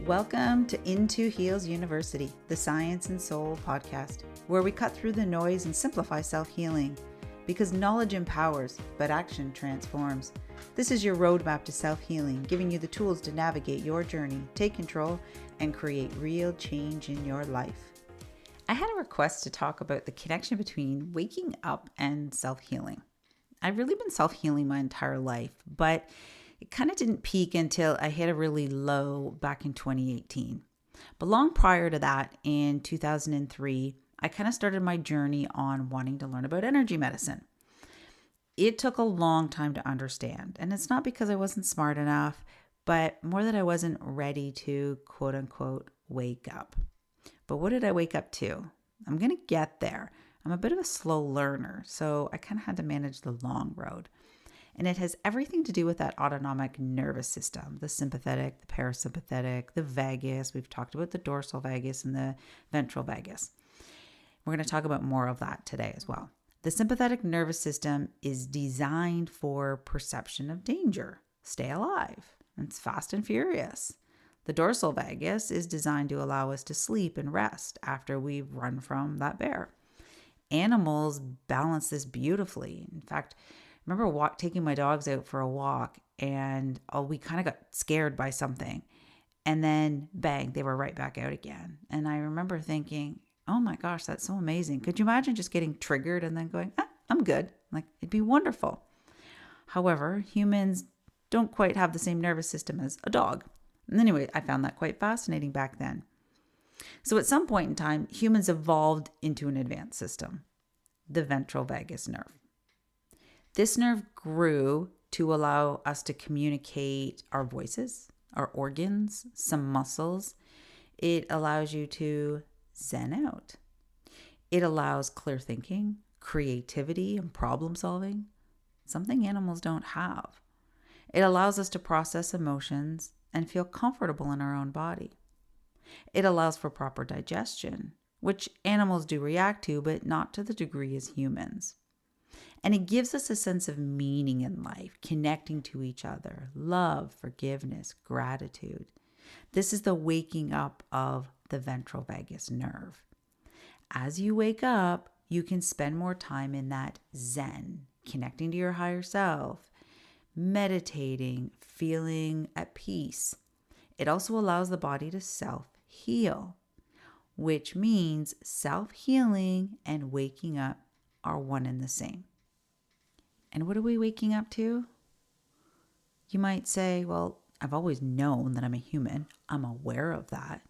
Welcome to Into Heals University, the Science and Soul podcast, where we cut through the noise and simplify self-healing. Because knowledge empowers, but action transforms. This is your roadmap to self-healing, giving you the tools to navigate your journey, take control, and create real change in your life. I had a request to talk about the connection between waking up and self-healing. I've really been self-healing my entire life, but it kind of didn't peak until I hit a really low back in 2018. But long prior to that, in 2003, I kind of started my journey on wanting to learn about energy medicine. It took a long time to understand, and it's not because I wasn't smart enough, but more that I wasn't ready to quote unquote wake up. But what did I wake up to? I'm going to get there. I'm a bit of a slow learner, so I kind of had to manage the long road. And it has everything to do with that autonomic nervous system, the sympathetic, the parasympathetic, the vagus. We've talked about the dorsal vagus and the ventral vagus. We're going to talk about more of that today as well. The sympathetic nervous system is designed for perception of danger. Stay alive. It's fast and furious. The dorsal vagus is designed to allow us to sleep and rest after we've run from that bear. Animals balance this beautifully. In fact, I remember taking my dogs out for a walk and we kind of got scared by something. And then bang, they were right back out again. And I remember thinking, oh my gosh, that's so amazing. Could you imagine just getting triggered and then going, I'm good. Like, it'd be wonderful. However, humans don't quite have the same nervous system as a dog. And anyway, I found that quite fascinating back then. So at some point in time, humans evolved into an advanced system, the ventral vagus nerve. This nerve grew to allow us to communicate our voices, our organs, some muscles. It allows you to zen out. It allows clear thinking, creativity, and problem solving, something animals don't have. It allows us to process emotions and feel comfortable in our own body. It allows for proper digestion, which animals do react to, but not to the degree as humans. And it gives us a sense of meaning in life, connecting to each other, love, forgiveness, gratitude. This is the waking up of the ventral vagus nerve. As you wake up, you can spend more time in that zen, connecting to your higher self, meditating, feeling at peace. It also allows the body to self-heal, which means self-healing and waking up are one and the same. And what are we waking up to? You might say, well, I've always known that I'm a human. I'm aware of that.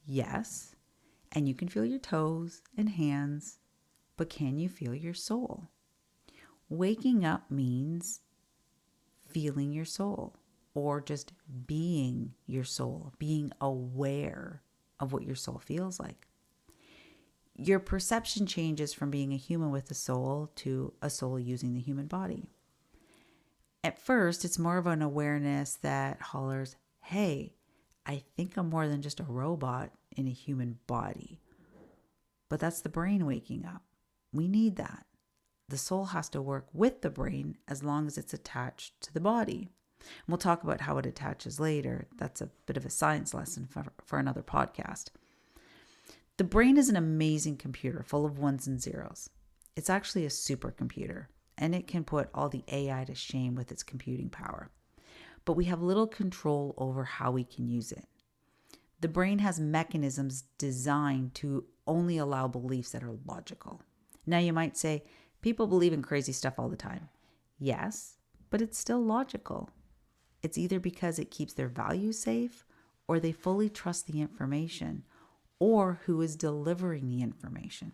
Yes. And you can feel your toes and hands, but can you feel your soul? Waking up means feeling your soul or just being your soul, being aware of what your soul feels like. Your perception changes from being a human with a soul to a soul using the human body. At first, it's more of an awareness that hollers, hey, I think I'm more than just a robot in a human body. But that's the brain waking up. We need that. The soul has to work with the brain as long as it's attached to the body. And we'll talk about how it attaches later. That's a bit of a science lesson for another podcast. The brain is an amazing computer full of ones and zeros. It's actually a supercomputer, and it can put all the AI to shame with its computing power. But we have little control over how we can use it. The brain has mechanisms designed to only allow beliefs that are logical. Now you might say, people believe in crazy stuff all the time. Yes, but it's still logical. It's either because it keeps their values safe, or they fully trust the information, or who is delivering the information.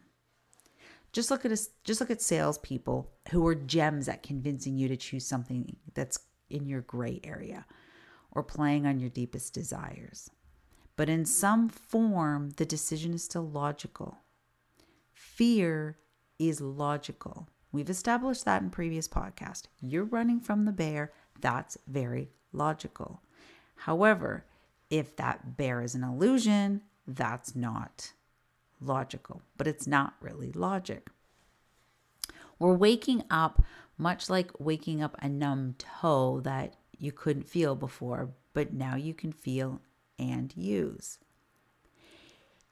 Just look at salespeople who are gems at convincing you to choose something that's in your gray area or playing on your deepest desires. But in some form, the decision is still logical. Fear is logical. We've established that in previous podcasts. You're running from the bear. That's very logical. However, if that bear is an illusion, that's not logical, but it's not really logic. We're waking up much like waking up a numb toe that you couldn't feel before, but now you can feel and use.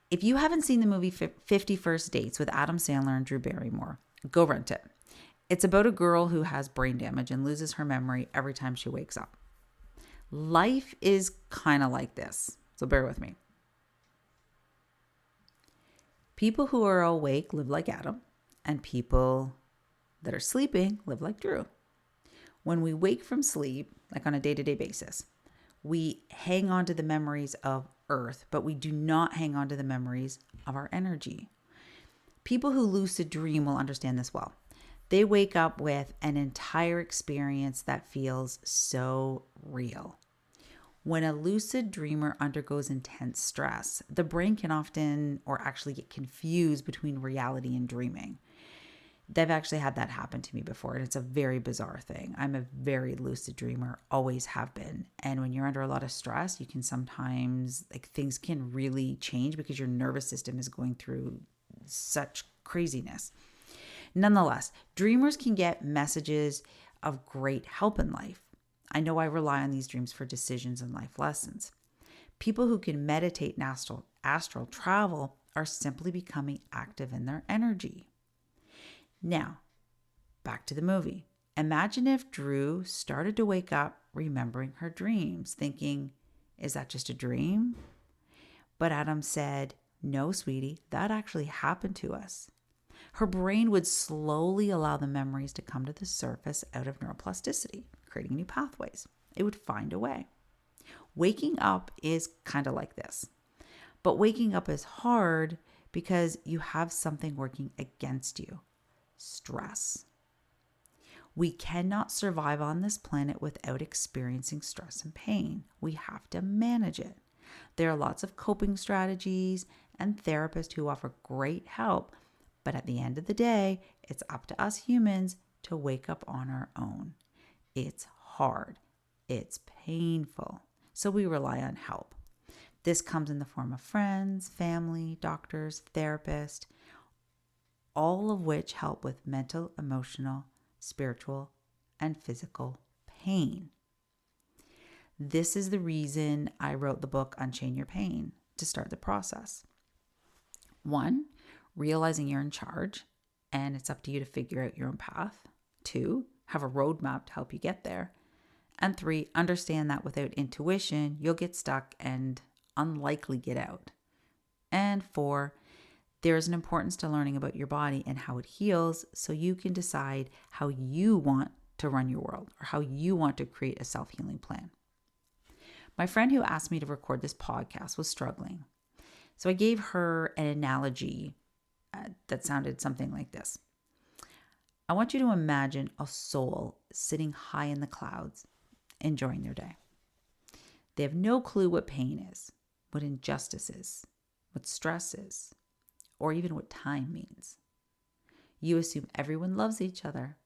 If you haven't seen the movie 50 First Dates with Adam Sandler and Drew Barrymore, go rent it. It's about a girl who has brain damage and loses her memory every time she wakes up. Life is kind of like this, so bear with me. People who are awake live like Adam, and people that are sleeping live like Drew. When we wake from sleep, like on a day-to-day basis, we hang on to the memories of Earth, but we do not hang on to the memories of our energy. People who lucid dream will understand this well. They wake up with an entire experience that feels so real. When a lucid dreamer undergoes intense stress, the brain can often or actually get confused between reality and dreaming. They've actually had that happen to me before, and it's a very bizarre thing. I'm a very lucid dreamer, always have been. And when you're under a lot of stress, you can sometimes, things can really change because your nervous system is going through such craziness. Nonetheless, dreamers can get messages of great help in life. I know I rely on these dreams for decisions and life lessons. People who can meditate and astral travel are simply becoming active in their energy. Now, back to the movie. Imagine if Drew started to wake up remembering her dreams, thinking, is that just a dream? But Adam said, no, sweetie, that actually happened to us. Her brain would slowly allow the memories to come to the surface out of neuroplasticity, creating new pathways. It would find a way. Waking up is kind of like this. But waking up is hard because you have something working against you. Stress. We cannot survive on this planet without experiencing stress and pain. We have to manage it. There are lots of coping strategies and therapists who offer great help, but at the end of the day, it's up to us humans to wake up on our own. It's hard. It's painful. So we rely on help. This comes in the form of friends, family, doctors, therapists, all of which help with mental, emotional, spiritual, and physical pain. This is the reason I wrote the book Unchain Your Pain, to start the process. 1, realizing you're in charge and it's up to you to figure out your own path. 2, have a roadmap to help you get there. And 3, understand that without intuition, you'll get stuck and unlikely get out. And 4, there is an importance to learning about your body and how it heals so you can decide how you want to run your world or how you want to create a self-healing plan. My friend who asked me to record this podcast was struggling. So I gave her an analogy that sounded something like this. I want you to imagine a soul sitting high in the clouds, enjoying their day. They have no clue what pain is, what injustice is, what stress is, or even what time means. You assume everyone loves each other,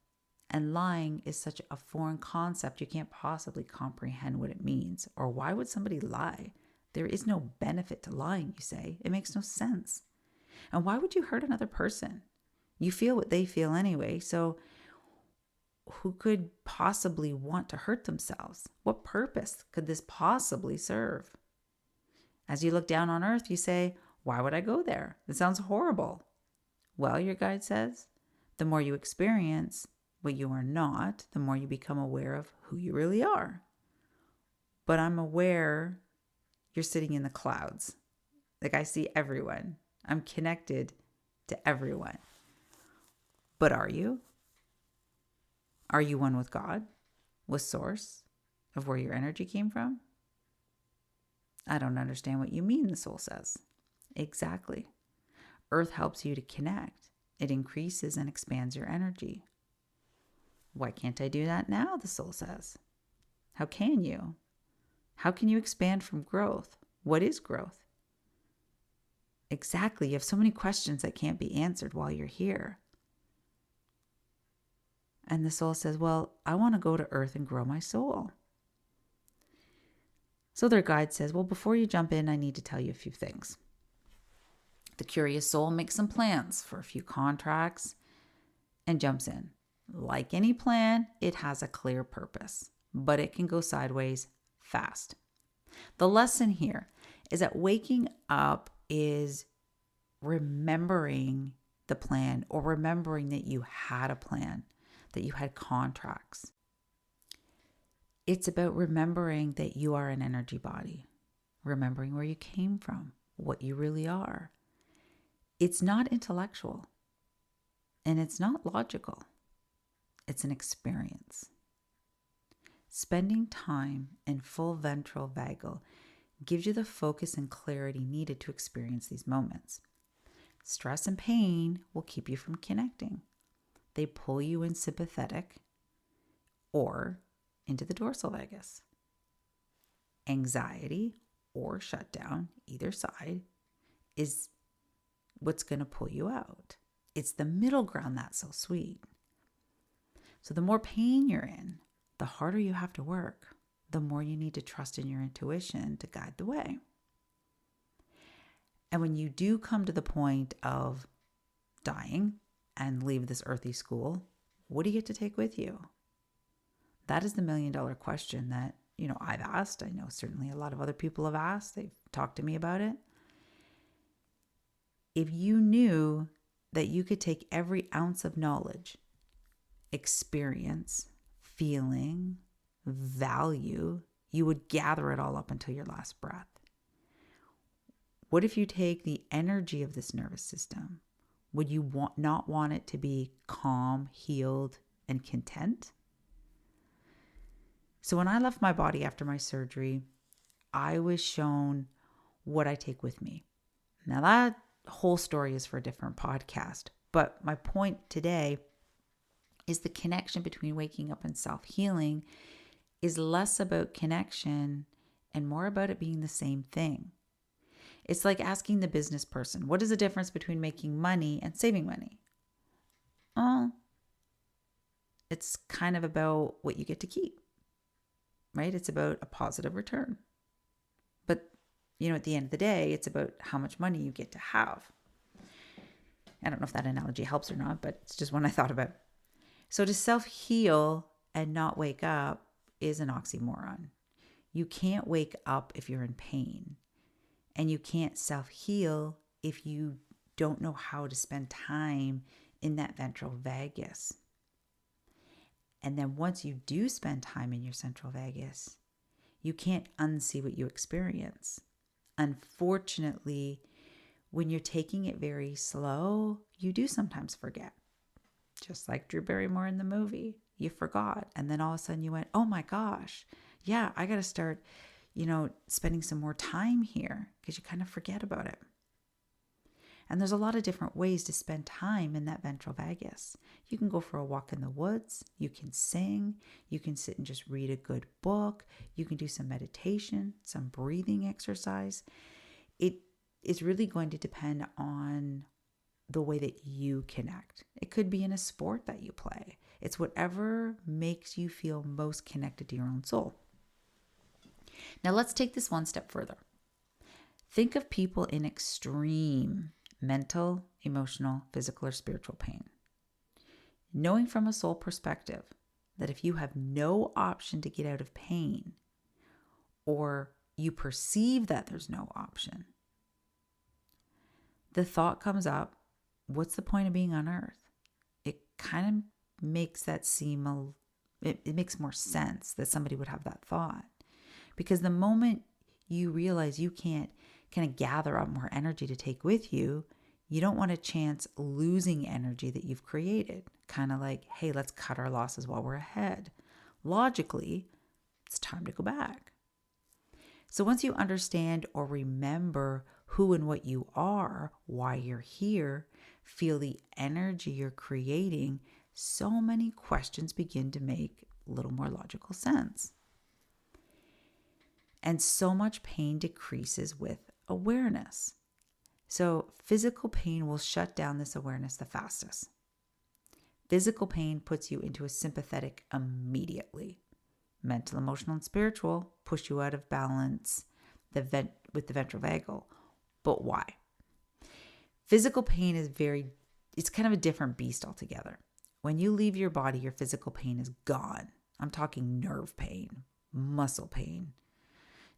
and lying is such a foreign concept you can't possibly comprehend what it means. Or why would somebody lie? There is no benefit to lying, you say. It makes no sense. And why would you hurt another person? You feel what they feel anyway, so who could possibly want to hurt themselves? What purpose could this possibly serve? As you look down on earth, you say, why would I go there? It sounds horrible. Well, your guide says, the more you experience what you are not, the more you become aware of who you really are. But I'm aware you're sitting in the clouds. Like I see everyone. I'm connected to everyone. But are you? Are you one with God? With Source? Of where your energy came from? I don't understand what you mean, the soul says. Exactly. Earth helps you to connect. It increases and expands your energy. Why can't I do that now, the soul says. How can you? How can you expand from growth? What is growth? Exactly. You have so many questions that can't be answered while you're here. And the soul says, well, I want to go to Earth and grow my soul. So their guide says, well, before you jump in, I need to tell you a few things. The curious soul makes some plans for a few contracts and jumps in. Like any plan, it has a clear purpose, but it can go sideways fast. The lesson here is that waking up is remembering the plan, or remembering that you had a plan, that you had contracts. It's about remembering that you are an energy body, remembering where you came from, what you really are. It's not intellectual and it's not logical. It's an experience. Spending time in full ventral vagal gives you the focus and clarity needed to experience these moments. Stress and pain will keep you from connecting. They pull you in sympathetic or into the dorsal vagus. Anxiety or shutdown, either side, is what's going to pull you out. It's the middle ground that's so sweet. So the more pain you're in, the harder you have to work, the more you need to trust in your intuition to guide the way. And when you do come to the point of dying and leave this earthy school, what do you get to take with you? That is the $1 million question that, I've asked. I know certainly a lot of other people have asked. They've talked to me about it. If you knew that you could take every ounce of knowledge, experience, feeling, value, you would gather it all up until your last breath. What if you take the energy of this nervous system? Would you not want it to be calm, healed, and content? So when I left my body after my surgery, I was shown what I take with me. Now that whole story is for a different podcast, but my point today is the connection between waking up and self-healing is less about connection and more about it being the same thing. It's like asking the business person, what is the difference between making money and saving money? It's kind of about what you get to keep, right? It's about a positive return. But, at the end of the day, it's about how much money you get to have. I don't know if that analogy helps or not, but it's just one I thought about. So to self-heal and not wake up is an oxymoron. You can't wake up if you're in pain. And you can't self-heal if you don't know how to spend time in that ventral vagus. And then once you do spend time in your central vagus, you can't unsee what you experience. Unfortunately, when you're taking it very slow, you do sometimes forget. Just like Drew Barrymore in the movie, you forgot. And then all of a sudden you went, oh my gosh, yeah, I got to start spending some more time here, because you kind of forget about it. And there's a lot of different ways to spend time in that ventral vagus. You can go for a walk in the woods. You can sing. You can sit and just read a good book. You can do some meditation, some breathing exercise. It is really going to depend on the way that you connect. It could be in a sport that you play. It's whatever makes you feel most connected to your own soul. Now let's take this one step further. Think of people in extreme mental, emotional, physical, or spiritual pain. Knowing from a soul perspective that if you have no option to get out of pain, or you perceive that there's no option, the thought comes up, what's the point of being on earth? It kind of makes that seem, it makes more sense that somebody would have that thought. Because the moment you realize you can't kind of gather up more energy to take with you, you don't want to chance losing energy that you've created. Kind of like, hey, let's cut our losses while we're ahead. Logically, it's time to go back. So once you understand or remember who and what you are, why you're here, feel the energy you're creating, so many questions begin to make a little more logical sense. And so much pain decreases with awareness. So physical pain will shut down this awareness the fastest. Physical pain puts you into a sympathetic immediately. Mental, emotional, and spiritual push you out of balance with the ventral vagal. But why? Physical pain is it's kind of a different beast altogether. When you leave your body, your physical pain is gone. I'm talking nerve pain, muscle pain,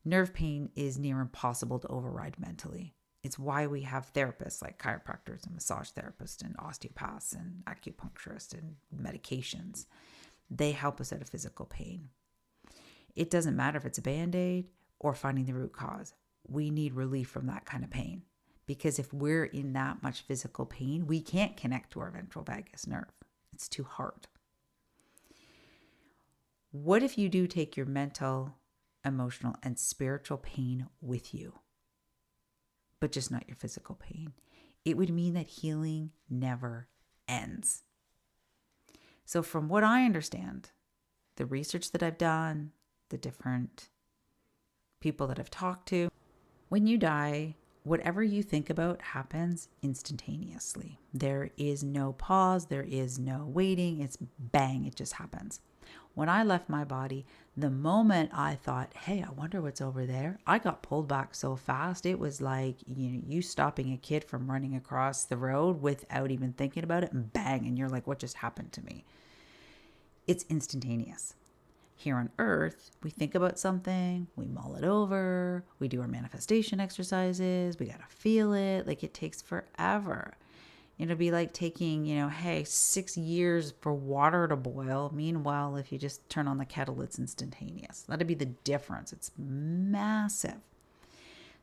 Nerve pain is near impossible to override mentally. It's why we have therapists like chiropractors and massage therapists and osteopaths and acupuncturists and medications. They help us out of physical pain. It doesn't matter if it's a Band-Aid or finding the root cause. We need relief from that kind of pain, because if we're in that much physical pain, we can't connect to our ventral vagus nerve. It's too hard. What if you do take your mental, emotional, and spiritual pain with you, but just not your physical pain? It would mean that healing never ends. So from what I understand, the research that I've done, the different people that I've talked to, when you die, whatever you think about happens instantaneously. There is no pause. There is no waiting. It's bang. It just happens. When I left my body, the moment I thought, hey, I wonder what's over there, I got pulled back so fast. It was like you stopping a kid from running across the road without even thinking about it, and bang, and you're like, what just happened to me? It's instantaneous. Here on earth, we think about something, we mull it over, we do our manifestation exercises, we got to feel it. Like, it takes forever. It'll be like taking, 6 years for water to boil. Meanwhile, if you just turn on the kettle, it's instantaneous. That'd be the difference. It's massive.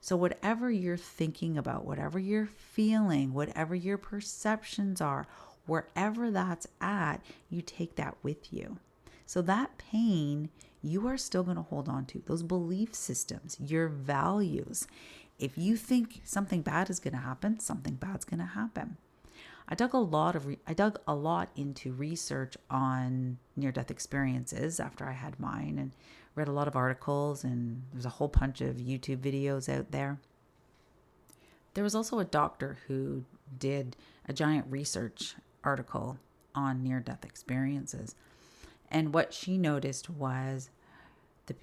So whatever you're thinking about, whatever you're feeling, whatever your perceptions are, wherever that's at, you take that with you. So that pain, you are still going to hold on to. Those belief systems, your values. If you think something bad is going to happen, something bad's going to happen. I dug a lot into research on near-death experiences after I had mine, and read a lot of articles, and there's a whole bunch of YouTube videos out there. There was also a doctor who did a giant research article on near-death experiences. And what she noticed was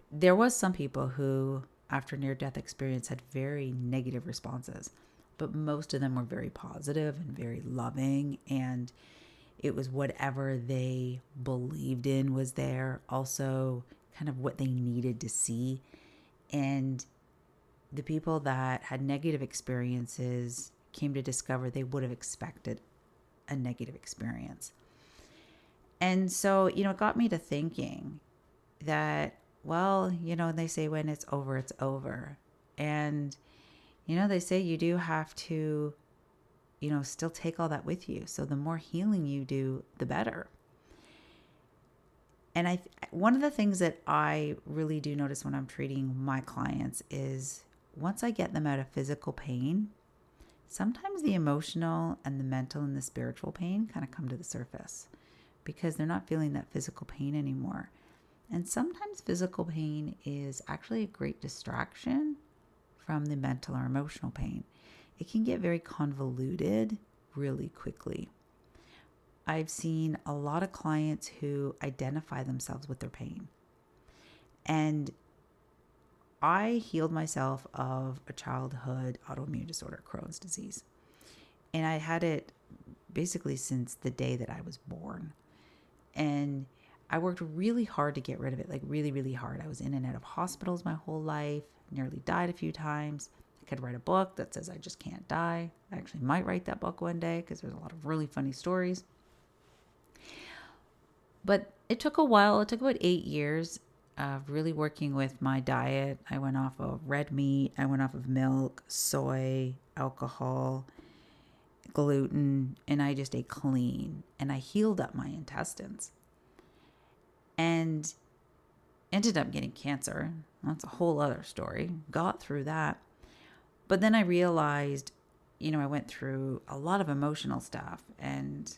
there was some people who, after near-death experience, had very negative responses. But most of them were very positive and very loving. And it was whatever they believed in was there. Also, kind of what they needed to see. And the people that had negative experiences came to discover they would have expected a negative experience. And so, it got me to thinking that, they say when it's over, it's over. And, they say you do have to, still take all that with you. So the more healing you do, the better. And one of the things that I really do notice when I'm treating my clients is once I get them out of physical pain, sometimes the emotional and the mental and the spiritual pain kind of come to the surface, because they're not feeling that physical pain anymore. And sometimes physical pain is actually a great distraction from the mental or emotional pain. It can get very convoluted really quickly. I've seen a lot of clients who identify themselves with their pain. And I healed myself of a childhood autoimmune disorder, Crohn's disease. And I had it basically since the day that I was born. And I worked really hard to get rid of it, like really, really hard. I was in and out of hospitals my whole life, nearly died a few times. I could write a book that says I just can't die. I actually might write that book one day because there's a lot of really funny stories. But it took a while. It took about 8 years of really working with my diet. I went off of red meat. I went off of milk, soy, alcohol, gluten, and I just ate clean. And I healed up my intestines. And ended up getting cancer. That's a whole other story. Got through that. But then I realized, I went through a lot of emotional stuff and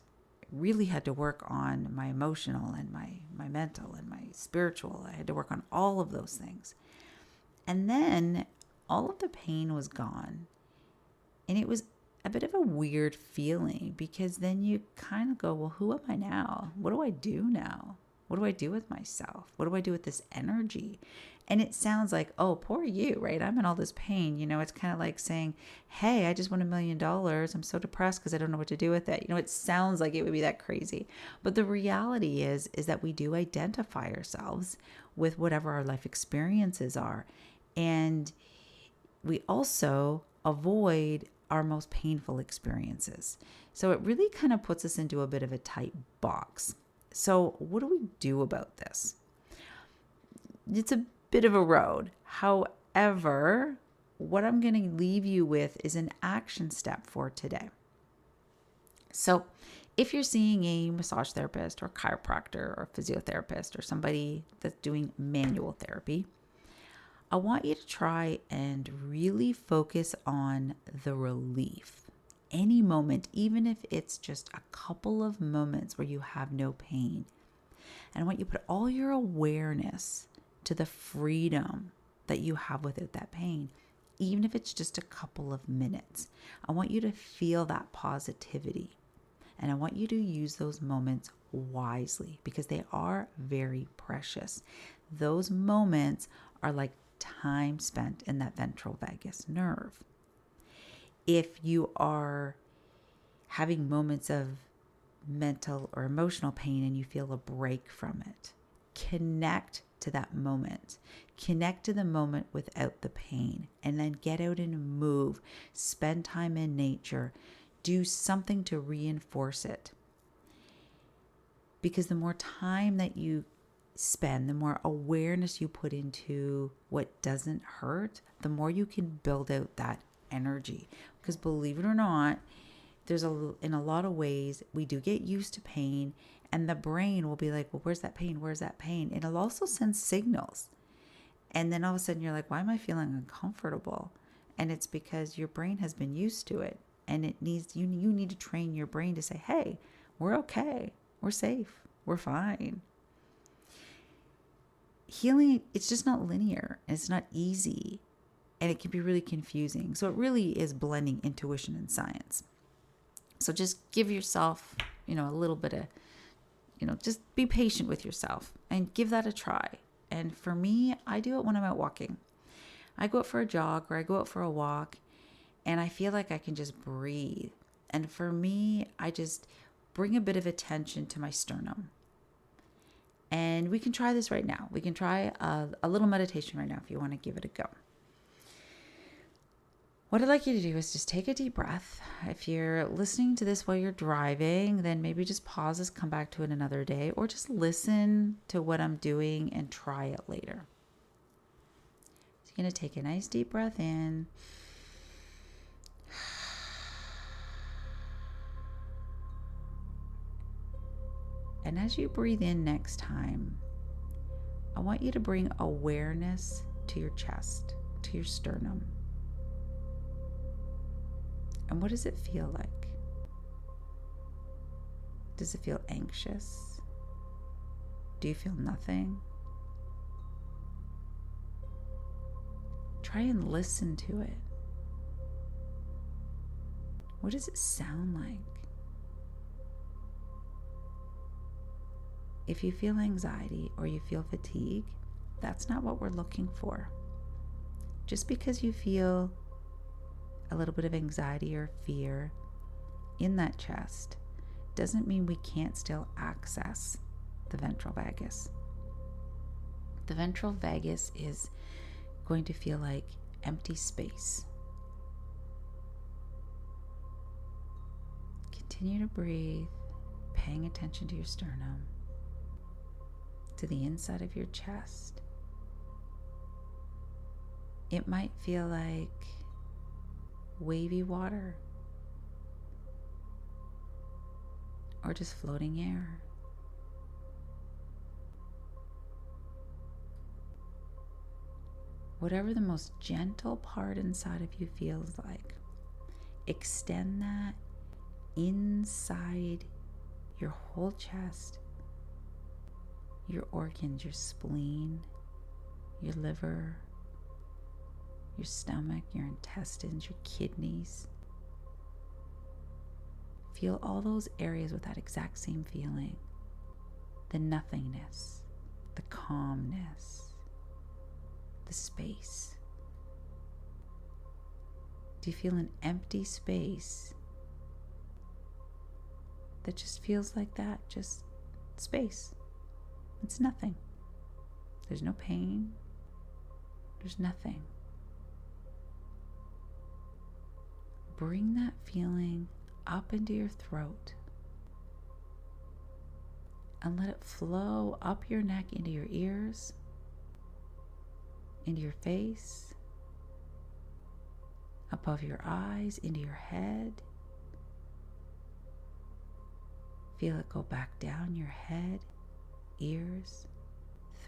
really had to work on my emotional and my mental and my spiritual. I had to work on all of those things. And then all of the pain was gone. And it was a bit of a weird feeling, because then you kind of go, well, who am I now? What do I do now? What do I do with myself? What do I do with this energy? And it sounds like, oh, poor you, right? I'm in all this pain. It's kind of like saying, hey, I just won $1 million. I'm so depressed because I don't know what to do with it. It sounds like it would be that crazy. But the reality is that we do identify ourselves with whatever our life experiences are. And we also avoid our most painful experiences. So it really kind of puts us into a bit of a tight box. So what do we do about this? It's a bit of a road. However, what I'm going to leave you with is an action step for today. So if you're seeing a massage therapist or chiropractor or physiotherapist or somebody that's doing manual therapy, I want you to try and really focus on the relief. Any moment, even if it's just a couple of moments where you have no pain. And I want you to put all your awareness to the freedom that you have without that pain, even if it's just a couple of minutes. I want you to feel that positivity. And I want you to use those moments wisely because they are very precious. Those moments are like time spent in that ventral vagus nerve. If you are having moments of mental or emotional pain and you feel a break from it, connect to that moment. Connect to the moment without the pain, and then get out and move. Spend time in nature. Do something to reinforce it. Because the more time that you spend, the more awareness you put into what doesn't hurt, the more you can build out that energy. Because believe it or not, in a lot of ways, we do get used to pain, and the brain will be like, well, where's that pain? Where's that pain? It'll also send signals. And then all of a sudden you're like, why am I feeling uncomfortable? And it's because your brain has been used to it. And it needs you need to train your brain to say, hey, we're okay. We're safe. We're fine. Healing, it's just not linear. And it's not easy. And it can be really confusing. So it really is blending intuition and science. So just give yourself, a little bit of, just be patient with yourself and give that a try. And for me, I do it when I'm out walking. I go out for a jog or I go out for a walk and I feel like I can just breathe. And for me, I just bring a bit of attention to my sternum. And we can try this right now. We can try a little meditation right now if you want to give it a go. What I'd like you to do is just take a deep breath. If you're listening to this while you're driving, then maybe just pause this, come back to it another day, or just listen to what I'm doing and try it later. So you're going to take a nice deep breath in. And as you breathe in next time, I want you to bring awareness to your chest, to your sternum. And what does it feel like? Does it feel anxious? Do you feel nothing? Try and listen to it. What does it sound like? If you feel anxiety or you feel fatigue, that's not what we're looking for. Just because you feel a little bit of anxiety or fear in that chest doesn't mean we can't still access the ventral vagus. The ventral vagus is going to feel like empty space. Continue to breathe, paying attention to your sternum, to the inside of your chest. It might feel like wavy water or just floating air. Whatever the most gentle part inside of you feels like, extend that inside your whole chest, your organs, your spleen, your liver, your stomach, your intestines, your kidneys. Feel all those areas with that exact same feeling. The nothingness, the calmness, the space. Do you feel an empty space that just feels like that? Just space. It's nothing. There's no pain. There's nothing. Bring that feeling up into your throat and let it flow up your neck into your ears, into your face, above your eyes, into your head. Feel it go back down your head, ears,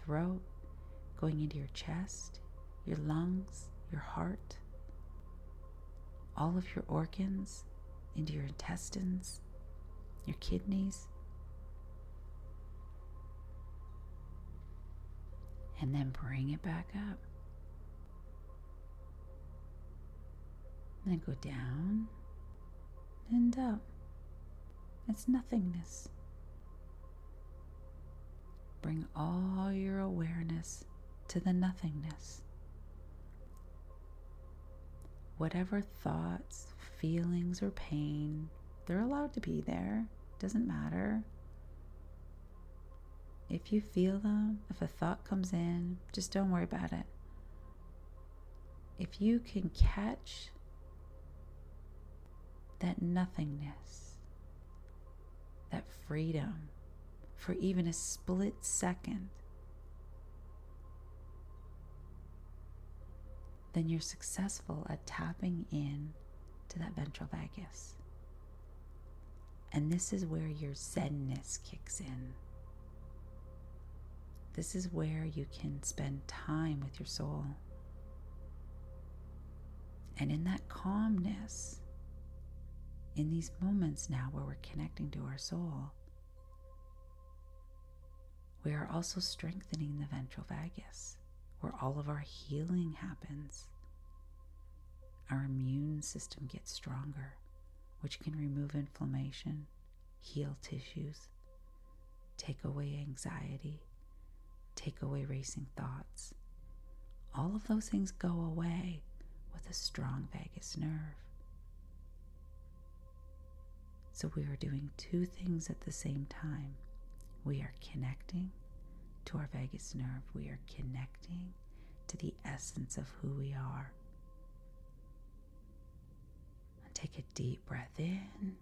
throat, going into your chest, your lungs, your heart, all of your organs, into your intestines, your kidneys. And then bring it back up. Then go down and up. It's nothingness. Bring all your awareness to the nothingness. Whatever thoughts, feelings, or pain, they're allowed to be there. Doesn't matter. If you feel them, if a thought comes in, just don't worry about it. If you can catch that nothingness, that freedom for even a split second, then you're successful at tapping in to that ventral vagus. And this is where your zenness kicks in. This is where you can spend time with your soul. And in that calmness, in these moments now where we're connecting to our soul, we are also strengthening the ventral vagus, where all of our healing happens. Our immune system gets stronger, which can remove inflammation, heal tissues, take away anxiety, take away racing thoughts. All of those things go away with a strong vagus nerve. So we are doing two things at the same time. We are connecting to our vagus nerve. We are connecting to the essence of who we are. And take a deep breath in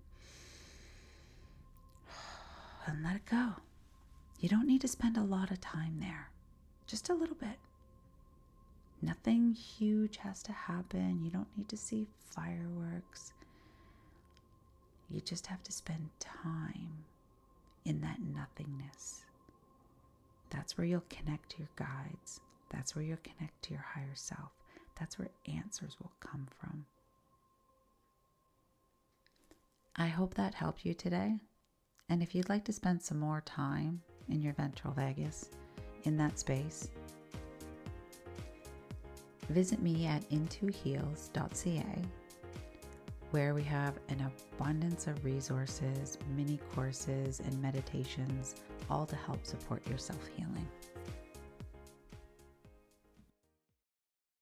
and let it go. You don't need to spend a lot of time there, just a little bit. Nothing huge has to happen. You don't need to see fireworks. You just have to spend time in that nothingness. That's where you'll connect to your guides. That's where you'll connect to your higher self. That's where answers will come from. I hope that helped you today. And if you'd like to spend some more time in your ventral vagus, in that space, visit me at intoheals.ca, where we have an abundance of resources, mini courses, and meditations, all to help support your self-healing.